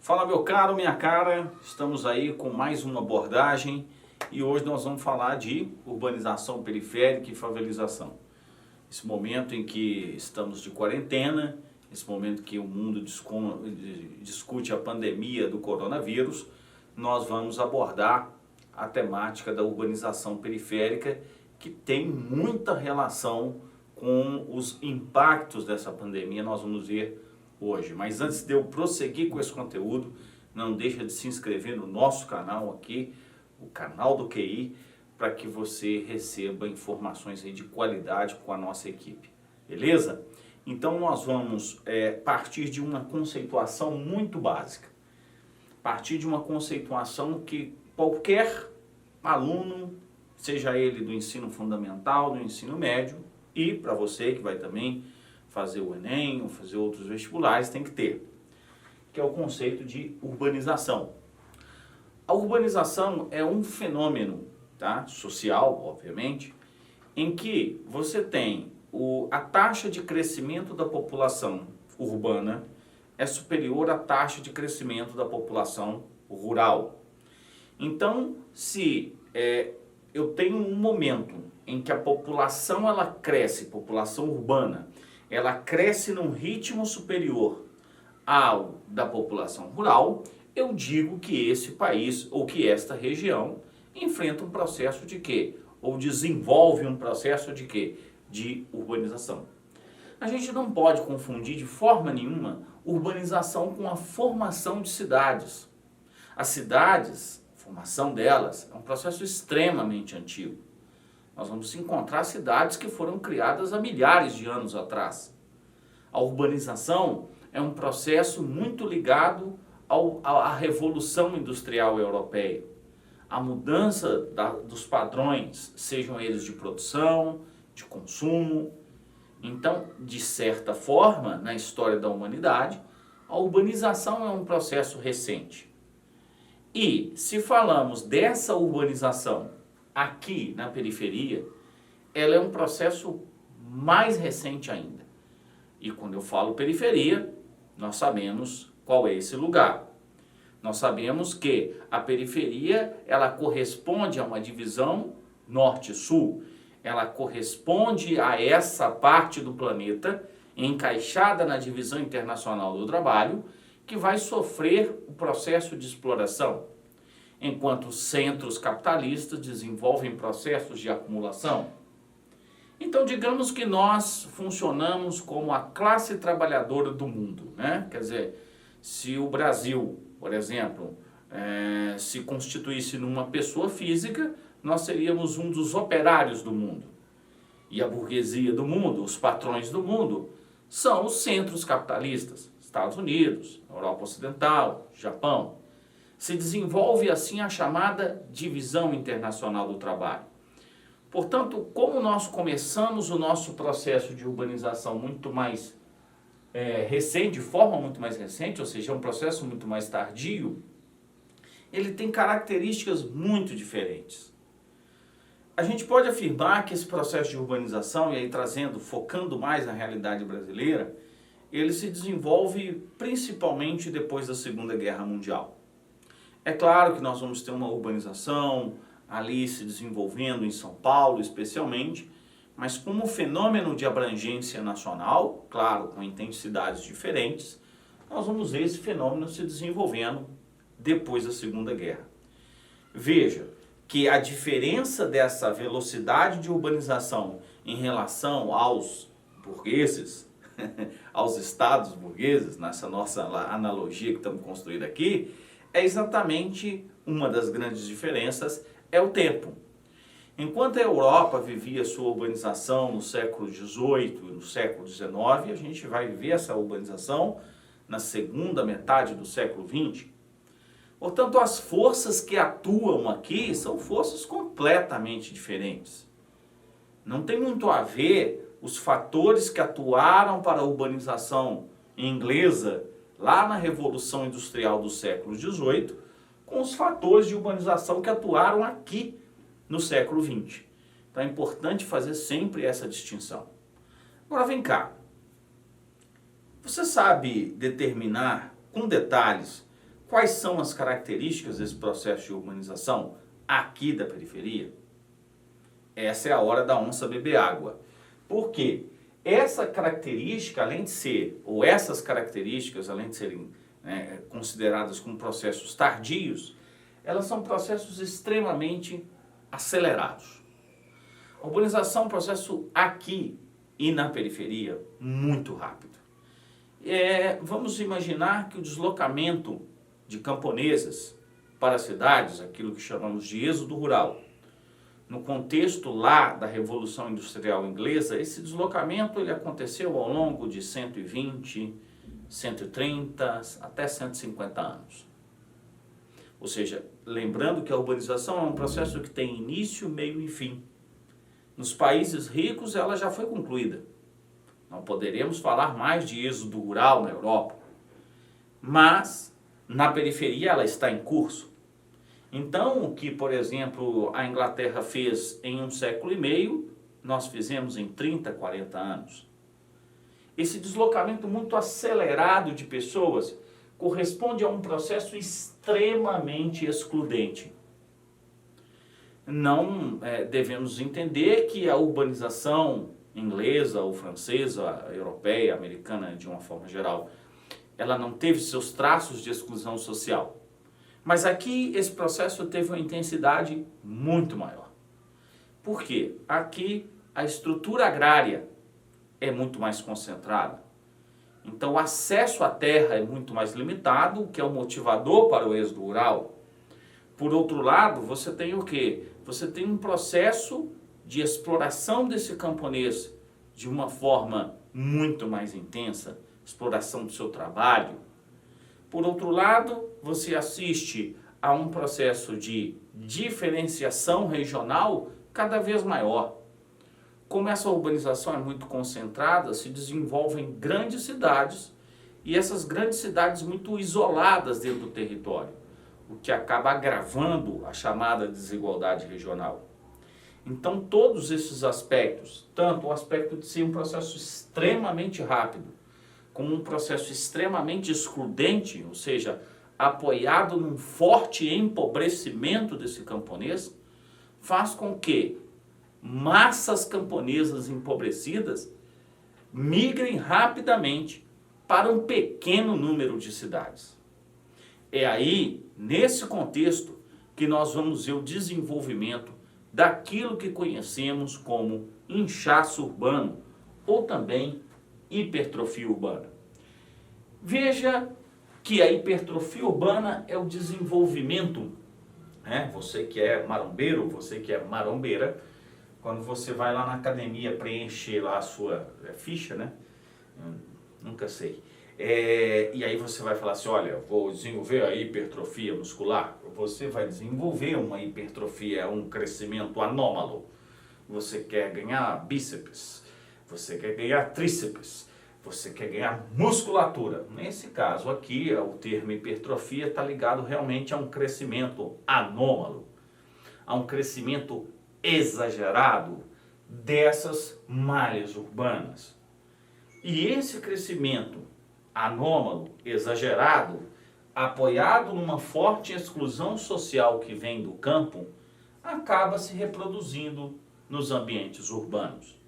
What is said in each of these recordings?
Fala meu caro, minha cara, estamos aí com mais uma abordagem e hoje nós vamos falar de urbanização periférica e favelização. Esse momento em que estamos de quarentena, esse momento que o mundo discute a pandemia do coronavírus, nós vamos abordar a temática da urbanização periférica, que tem muita relação com os impactos dessa pandemia, nós vamos ver hoje. Mas antes de eu prosseguir com esse conteúdo, não deixa de se inscrever no nosso canal aqui, o canal do QI, para que você receba informações aí de qualidade com a nossa equipe, beleza? Então nós vamos partir de uma conceituação muito básica, partir de uma conceituação que qualquer aluno, seja ele do ensino fundamental, do ensino médio, e para você que vai também fazer o Enem ou fazer outros vestibulares, tem que ter, que é o conceito de urbanização. A urbanização é um fenômeno, tá, social, obviamente, em que você tem a taxa de crescimento da população urbana é superior à taxa de crescimento da população rural. Então, se eu tenho um momento em que a população ela cresce, população urbana, ela cresce num ritmo superior ao da população rural, eu digo que esse país ou que esta região enfrenta um processo de quê? Ou desenvolve um processo de quê? De urbanização. A gente não pode confundir de forma nenhuma urbanização com a formação de cidades. As cidades, a formação delas, é um processo extremamente antigo. Nós vamos encontrar cidades que foram criadas há milhares de anos atrás. A urbanização é um processo muito ligado à Revolução Industrial Europeia. A mudança dos padrões, sejam eles de produção, de consumo. Então, de certa forma, na história da humanidade, a urbanização é um processo recente. E, se falamos dessa urbanização aqui na periferia, ela é um processo mais recente ainda. E quando eu falo periferia, nós sabemos qual é esse lugar. Nós sabemos que a periferia, ela corresponde a uma divisão norte-sul. Ela corresponde a essa parte do planeta encaixada na divisão internacional do trabalho, que vai sofrer o processo de exploração, enquanto os centros capitalistas desenvolvem processos de acumulação. Então, digamos que nós funcionamos como a classe trabalhadora do mundo, né? Quer dizer, se o Brasil, por exemplo, se constituísse numa pessoa física, nós seríamos um dos operários do mundo. E a burguesia do mundo, os patrões do mundo, são os centros capitalistas, Estados Unidos, Europa Ocidental, Japão. Se desenvolve assim a chamada divisão internacional do trabalho. Portanto, como nós começamos o nosso processo de urbanização muito mais recente, de forma muito mais recente, ou seja, é um processo muito mais tardio, ele tem características muito diferentes. A gente pode afirmar que esse processo de urbanização, e aí focando mais na realidade brasileira, ele se desenvolve principalmente depois da Segunda Guerra Mundial. É claro que nós vamos ter uma urbanização ali se desenvolvendo em São Paulo, especialmente, mas como fenômeno de abrangência nacional, claro, com intensidades diferentes, nós vamos ver esse fenômeno se desenvolvendo depois da Segunda Guerra. Veja que a diferença dessa velocidade de urbanização em relação aos burgueses, aos estados burgueses, nessa nossa analogia que estamos construindo aqui, é exatamente uma das grandes diferenças, é o tempo. Enquanto a Europa vivia sua urbanização no século XVIII e no século XIX, a gente vai viver essa urbanização na segunda metade do século XX. Portanto, as forças que atuam aqui são forças completamente diferentes. Não tem muito a ver os fatores que atuaram para a urbanização inglesa lá na Revolução Industrial do século XVIII com os fatores de urbanização que atuaram aqui no século XX. Então é importante fazer sempre essa distinção. Agora vem cá. Você sabe determinar com detalhes quais são as características desse processo de urbanização aqui da periferia? Essa é a hora da onça beber água. Por quê? Essa característica, além de ser, ou essas características, além de serem consideradas como processos tardios, elas são processos extremamente acelerados. A urbanização é um processo aqui e na periferia muito rápido. Vamos imaginar que o deslocamento de camponesas para as cidades, aquilo que chamamos de êxodo rural, no contexto lá da Revolução Industrial Inglesa, esse deslocamento ele aconteceu ao longo de 120, 130 até 150 anos. Ou seja, lembrando que a urbanização é um processo que tem início, meio e fim. Nos países ricos ela já foi concluída. Não poderemos falar mais de êxodo rural na Europa. Mas na periferia ela está em curso. Então, o que, por exemplo, a Inglaterra fez em 1,5 século, nós fizemos em 30, 40 anos. Esse deslocamento muito acelerado de pessoas corresponde a um processo extremamente excludente. Não devemos entender que a urbanização inglesa ou francesa, europeia, americana de uma forma geral, ela não teve seus traços de exclusão social. Mas aqui esse processo teve uma intensidade muito maior. Por quê? Aqui a estrutura agrária é muito mais concentrada. Então o acesso à terra é muito mais limitado, o que é um motivador para o êxodo rural. Por outro lado, você tem o quê? Você tem um processo de exploração desse camponês de uma forma muito mais intensa, exploração do seu trabalho. Por outro lado, você assiste a um processo de diferenciação regional cada vez maior. Como essa urbanização é muito concentrada, se desenvolvem grandes cidades e essas grandes cidades muito isoladas dentro do território, o que acaba agravando a chamada desigualdade regional. Então, todos esses aspectos, tanto o aspecto de ser um processo extremamente rápido, como um processo extremamente excludente, ou seja, apoiado num forte empobrecimento desse camponês, faz com que massas camponesas empobrecidas migrem rapidamente para um pequeno número de cidades. É aí, nesse contexto, que nós vamos ver o desenvolvimento daquilo que conhecemos como inchaço urbano ou também hipertrofia urbana. Veja que a hipertrofia urbana é o desenvolvimento, você que é marombeiro, você que é marombeira, quando você vai lá na academia preencher lá a sua ficha, nunca sei. E aí você vai falar assim, olha, vou desenvolver a hipertrofia muscular. Você vai desenvolver uma hipertrofia, um crescimento anômalo. Você quer ganhar bíceps, você quer ganhar tríceps, você quer ganhar musculatura. Nesse caso aqui, o termo hipertrofia está ligado realmente a um crescimento anômalo, a um crescimento exagerado dessas malhas urbanas. E esse crescimento anômalo, exagerado, apoiado numa forte exclusão social que vem do campo, acaba se reproduzindo nos ambientes urbanos.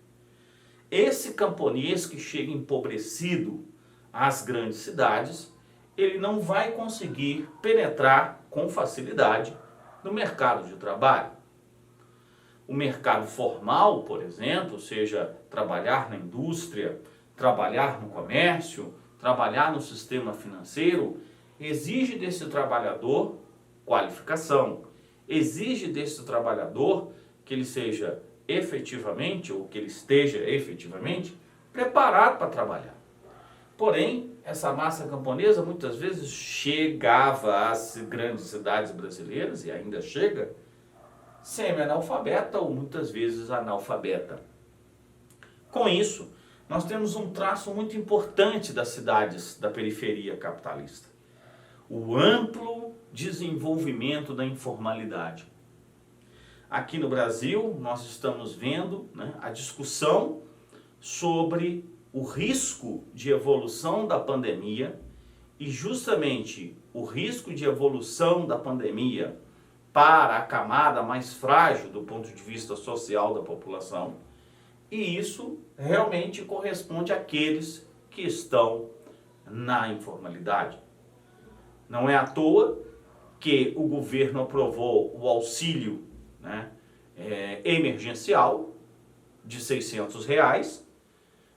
Esse camponês que chega empobrecido às grandes cidades, ele não vai conseguir penetrar com facilidade no mercado de trabalho. O mercado formal, por exemplo, seja trabalhar na indústria, trabalhar no comércio, trabalhar no sistema financeiro, exige desse trabalhador qualificação, exige desse trabalhador que ele seja efetivamente, ou que ele esteja efetivamente, preparado para trabalhar. Porém, essa massa camponesa muitas vezes chegava às grandes cidades brasileiras, e ainda chega, semi-analfabeta ou muitas vezes analfabeta. Com isso, nós temos um traço muito importante das cidades da periferia capitalista: o amplo desenvolvimento da informalidade. Aqui no Brasil, nós estamos vendo a discussão sobre o risco de evolução da pandemia e justamente o risco de evolução da pandemia para a camada mais frágil do ponto de vista social da população, e isso realmente corresponde àqueles que estão na informalidade. Não é à toa que o governo aprovou o auxílio, né, emergencial de R$ 600,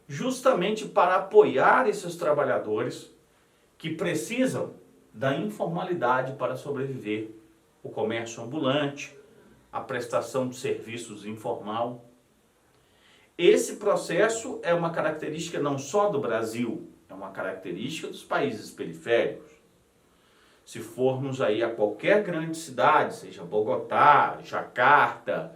justamente para apoiar esses trabalhadores que precisam da informalidade para sobreviver. O comércio ambulante, a prestação de serviços informal. Esse processo é uma característica não só do Brasil, é uma característica dos países periféricos. Se formos aí a qualquer grande cidade, seja Bogotá, Jacarta,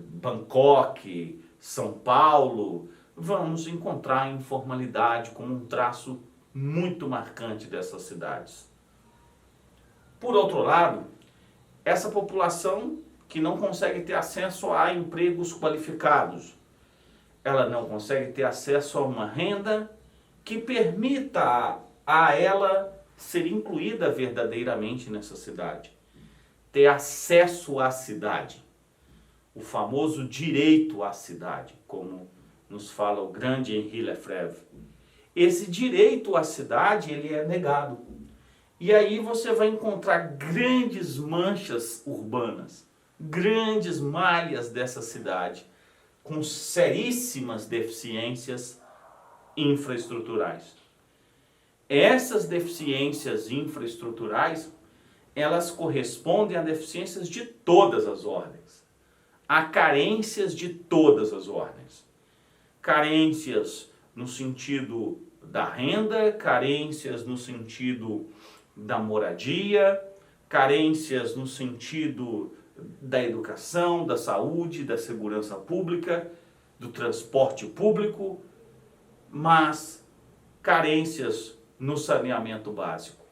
Bangkok, São Paulo, vamos encontrar a informalidade como um traço muito marcante dessas cidades. Por outro lado, essa população que não consegue ter acesso a empregos qualificados, ela não consegue ter acesso a uma renda que permita a ela ser incluída verdadeiramente nessa cidade, ter acesso à cidade. O famoso direito à cidade, como nos fala o grande Henri Lefebvre. Esse direito à cidade, ele é negado. E aí você vai encontrar grandes manchas urbanas, grandes malhas dessa cidade, com seríssimas deficiências infraestruturais. Essas deficiências infraestruturais, elas correspondem a deficiências de todas as ordens. Há carências de todas as ordens. Carências no sentido da renda, carências no sentido da moradia, carências no sentido da educação, da saúde, da segurança pública, do transporte público, mas carências no saneamento básico.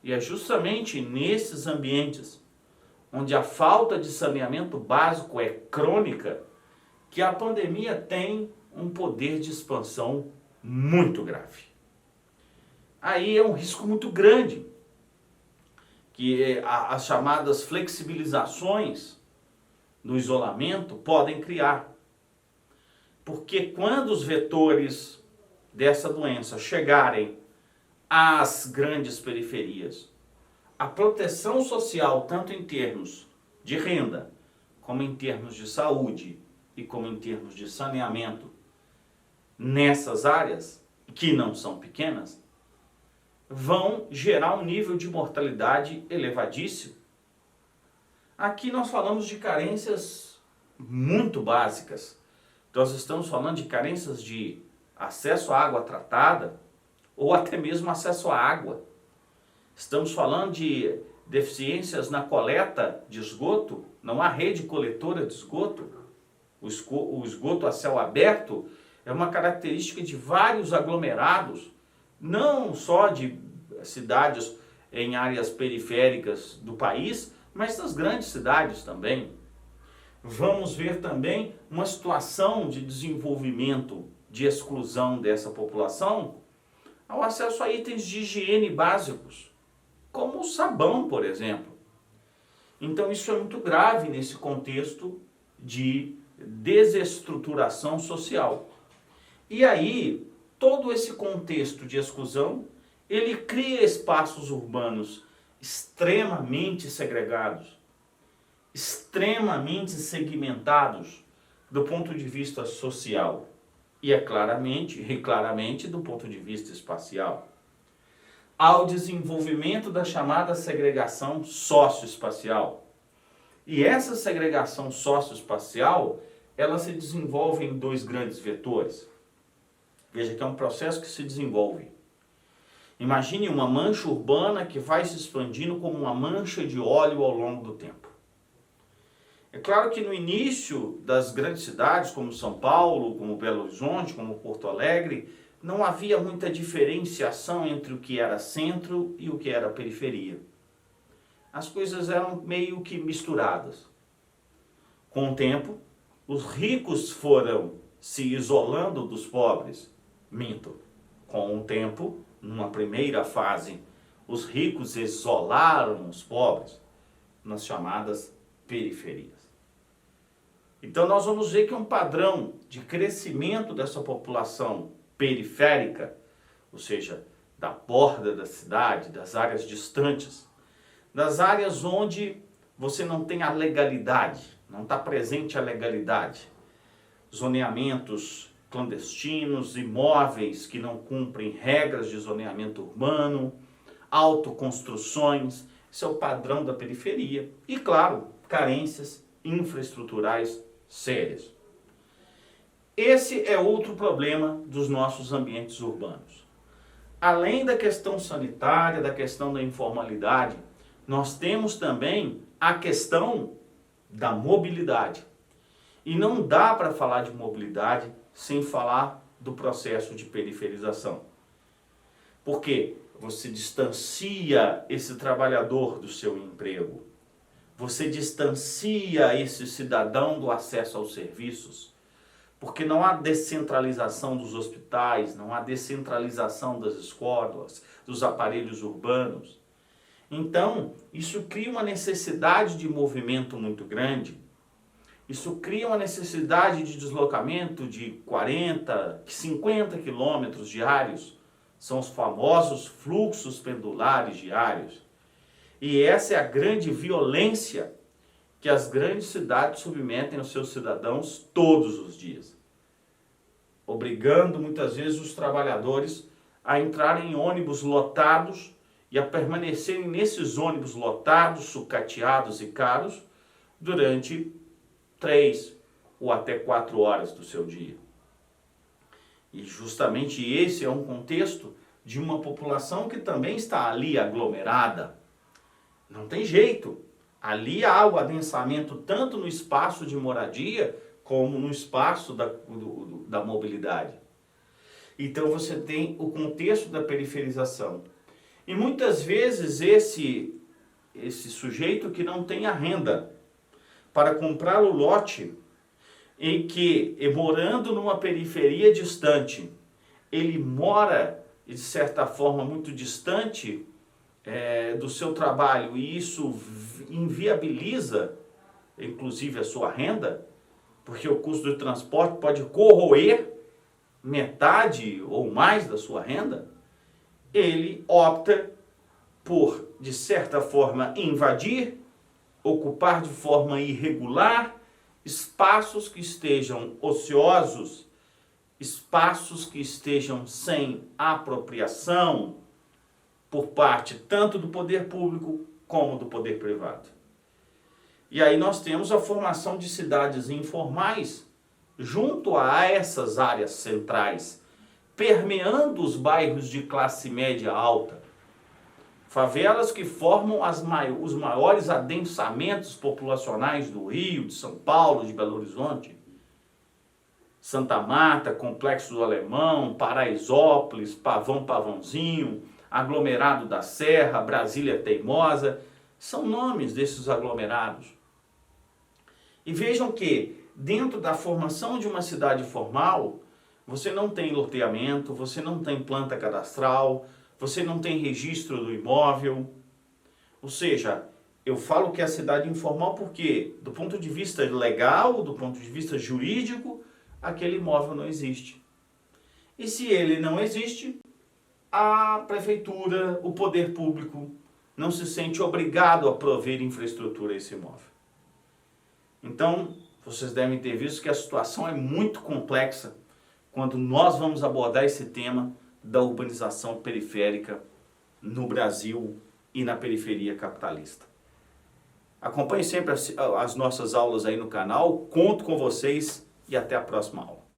E é justamente nesses ambientes onde a falta de saneamento básico é crônica, que a pandemia tem um poder de expansão muito grave. Aí é um risco muito grande, que as chamadas flexibilizações do isolamento podem criar. Porque quando os vetores dessa doença chegarem às grandes periferias, a proteção social, tanto em termos de renda, como em termos de saúde e como em termos de saneamento, nessas áreas, que não são pequenas, vão gerar um nível de mortalidade elevadíssimo. Aqui nós falamos de carências muito básicas. Nós estamos falando de carências de acesso à água tratada ou até mesmo acesso à água. Estamos falando de deficiências na coleta de esgoto, não há rede coletora de esgoto. O esgoto a céu aberto é uma característica de vários aglomerados, não só de cidades em áreas periféricas do país, mas das grandes cidades também. Vamos ver também uma situação de desenvolvimento, de exclusão dessa população ao acesso a itens de higiene básicos, como o sabão, por exemplo. Então isso é muito grave nesse contexto de desestruturação social. E aí, todo esse contexto de exclusão, ele cria espaços urbanos extremamente segregados, extremamente segmentados do ponto de vista social e claramente do ponto de vista espacial. Ao desenvolvimento da chamada segregação socioespacial. E essa segregação socioespacial, ela se desenvolve em dois grandes vetores. Veja que é um processo que se desenvolve. Imagine uma mancha urbana que vai se expandindo como uma mancha de óleo ao longo do tempo. É claro que no início das grandes cidades, como São Paulo, como Belo Horizonte, como Porto Alegre, não havia muita diferenciação entre o que era centro e o que era periferia. As coisas eram meio que misturadas. Com o tempo, os ricos foram se isolando dos pobres. Minto. Com o tempo, numa primeira fase, os ricos isolaram os pobres nas chamadas periferias. Então nós vamos ver que um padrão de crescimento dessa população periférica, ou seja, da borda da cidade, das áreas distantes, das áreas onde você não tem a legalidade, não está presente a legalidade, zoneamentos clandestinos, imóveis que não cumprem regras de zoneamento urbano, autoconstruções, esse é o padrão da periferia. E claro, carências infraestruturais sérias. Esse é outro problema dos nossos ambientes urbanos. Além da questão sanitária, da questão da informalidade, nós temos também a questão da mobilidade. E não dá para falar de mobilidade sem falar do processo de periferização. Porque você distancia esse trabalhador do seu emprego. Você distancia esse cidadão do acesso aos serviços. Porque não há descentralização dos hospitais, não há descentralização das escolas, dos aparelhos urbanos. Então, isso cria uma necessidade de movimento muito grande. Isso cria uma necessidade de deslocamento de 40, 50 quilômetros diários. São os famosos fluxos pendulares diários. E essa é a grande violência que as grandes cidades submetem aos seus cidadãos todos os dias. Obrigando muitas vezes os trabalhadores a entrarem em ônibus lotados e a permanecerem nesses ônibus lotados, sucateados e caros durante 3 ou até 4 horas do seu dia. E justamente esse é um contexto de uma população que também está ali aglomerada. Não tem jeito. Ali há o adensamento tanto no espaço de moradia como no espaço da mobilidade. Então você tem o contexto da periferização. E muitas vezes esse sujeito que não tem a renda para comprar o lote em que, morando numa periferia distante, ele mora, de certa forma, muito distante do seu trabalho, e isso inviabiliza, inclusive, a sua renda, porque o custo do transporte pode corroer metade ou mais da sua renda, ele opta por, de certa forma, invadir, ocupar de forma irregular espaços que estejam ociosos, espaços que estejam sem apropriação por parte tanto do poder público como do poder privado. E aí nós temos a formação de cidades informais junto a essas áreas centrais, permeando os bairros de classe média alta. Favelas que formam os maiores adensamentos populacionais do Rio, de São Paulo, de Belo Horizonte. Santa Marta, Complexo do Alemão, Paraisópolis, Pavão Pavãozinho, Aglomerado da Serra, Brasília Teimosa, são nomes desses aglomerados. E vejam que, dentro da formação de uma cidade formal, você não tem loteamento, você não tem planta cadastral, você não tem registro do imóvel. Ou seja, eu falo que é a cidade informal porque, do ponto de vista legal, do ponto de vista jurídico, aquele imóvel não existe. E se ele não existe, a prefeitura, o poder público, não se sente obrigado a prover infraestrutura a esse imóvel. Então, vocês devem ter visto que a situação é muito complexa quando nós vamos abordar esse tema da urbanização periférica no Brasil e na periferia capitalista. Acompanhe sempre as nossas aulas aí no canal, conto com vocês e até a próxima aula.